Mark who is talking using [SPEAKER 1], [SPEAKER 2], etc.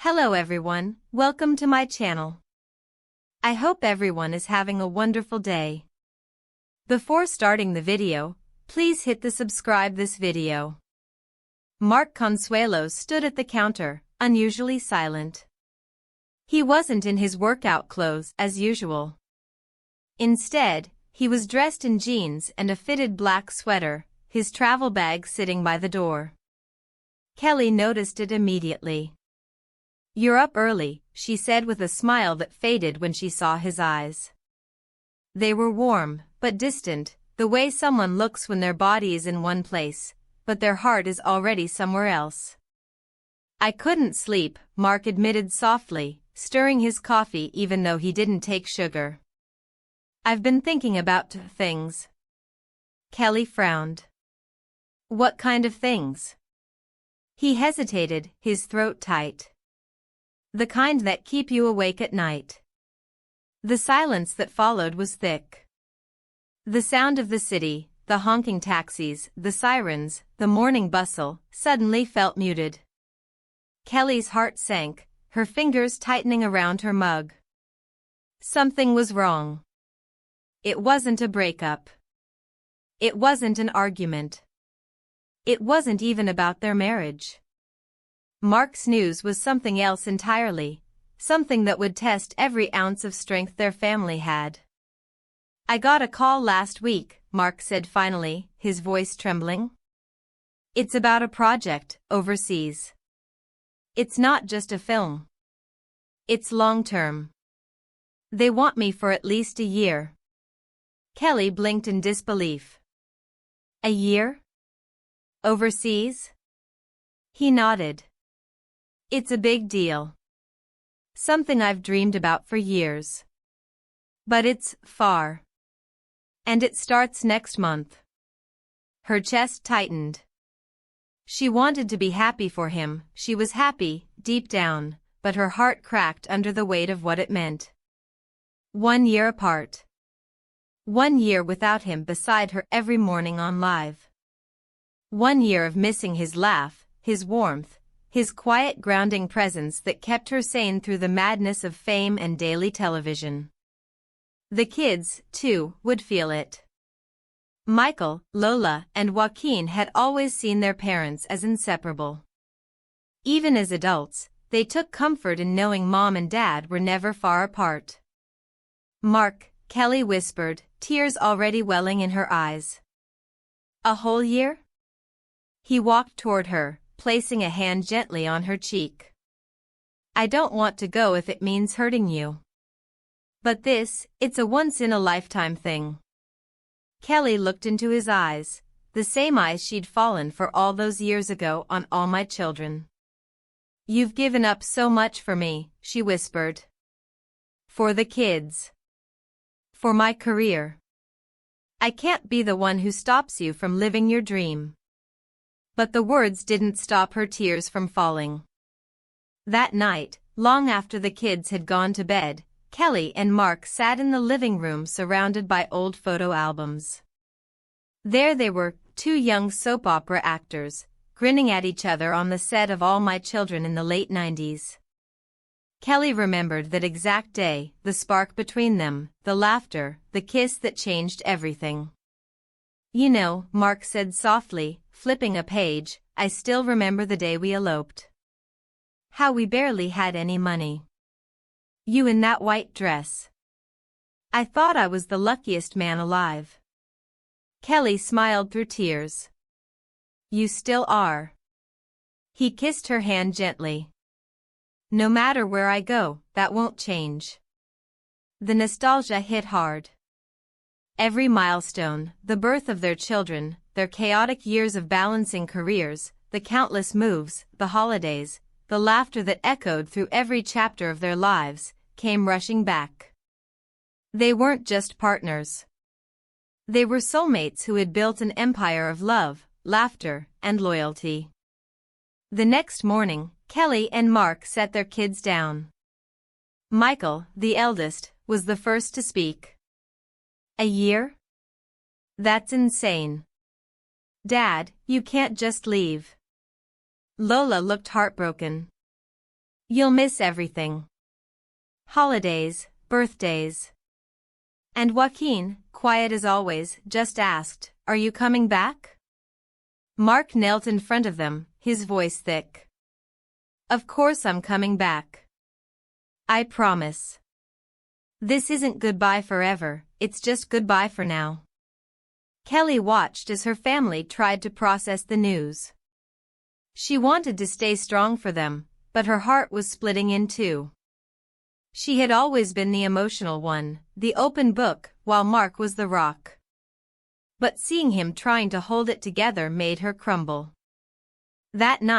[SPEAKER 1] Hello everyone, welcome to my channel. I hope everyone is having a wonderful day. Before starting the video, please hit the subscribe this video. Mark Consuelo stood at the counter, unusually silent. He wasn't in his workout clothes as usual. Instead, he was dressed in jeans and a fitted black sweater, his travel bag sitting by the door. Kelly noticed it immediately. "You're up early," she said with a smile that faded when she saw his eyes. They were warm, but distant, the way someone looks when their body is in one place, but their heart is already somewhere else. "I couldn't sleep," Mark admitted softly, stirring his coffee even though he didn't take sugar. "I've been thinking about things." Kelly frowned. "What kind of things?" He hesitated, his throat tight. "The kind that keep you awake at night." The silence that followed was thick. The sound of the city, the honking taxis, the sirens, the morning bustle, suddenly felt muted. Kelly's heart sank, her fingers tightening around her mug. Something was wrong. It wasn't a breakup. It wasn't an argument. It wasn't even about their marriage. Mark's news was something else entirely, something that would test every ounce of strength their family had. "I got a call last week," Mark said finally, his voice trembling. "It's about a project, overseas. It's not just a film. It's long-term. They want me for at least a year." Kelly blinked in disbelief. "A year? Overseas?" He nodded. "It's a big deal. Something I've dreamed about for years. But it's far. And it starts next month." Her chest tightened. She wanted to be happy for him, she was happy, deep down, but her heart cracked under the weight of what it meant. 1 year apart. 1 year without him beside her every morning on live. 1 year of missing his laugh, his warmth, his quiet grounding presence that kept her sane through the madness of fame and daily television. The kids, too, would feel it. Michael, Lola, and Joaquin had always seen their parents as inseparable. Even as adults, they took comfort in knowing Mom and Dad were never far apart. "Mark," Kelly whispered, tears already welling in her eyes. "A whole year?" He walked toward her, placing a hand gently on her cheek. "I don't want to go if it means hurting you. But it's a once-in-a-lifetime thing." Kelly looked into his eyes, the same eyes she'd fallen for all those years ago on All My Children. "You've given up so much for me," she whispered. "For the kids. For my career. I can't be the one who stops you from living your dream." But the words didn't stop her tears from falling. That night, long after the kids had gone to bed, Kelly and Mark sat in the living room surrounded by old photo albums. There they were, 2 young soap opera actors, grinning at each other on the set of All My Children in the late 90s. Kelly remembered that exact day, the spark between them, the laughter, the kiss that changed everything. "You know," Mark said softly, flipping a page, "I still remember the day we eloped. How we barely had any money. You in that white dress. I thought I was the luckiest man alive." Kelly smiled through tears. "You still are." He kissed her hand gently. "No matter where I go, that won't change." The nostalgia hit hard. Every milestone, the birth of their children, their chaotic years of balancing careers, the countless moves, the holidays, the laughter that echoed through every chapter of their lives, came rushing back. They weren't just partners. They were soulmates who had built an empire of love, laughter, and loyalty. The next morning, Kelly and Mark set their kids down. Michael, the eldest, was the first to speak. "A year? That's insane. Dad, you can't just leave." Lola looked heartbroken. You'll miss everything. Holidays, birthdays. And Joaquin, quiet as always, just asked, "Are you coming back?" Mark knelt in front of them, his voice thick. "Of course I'm coming back. I promise. This isn't goodbye forever, it's just goodbye for now." Kelly watched as her family tried to process the news. She wanted to stay strong for them, but her heart was splitting in two. She had always been the emotional one, the open book, while Mark was the rock. But seeing him trying to hold it together made her crumble. That night,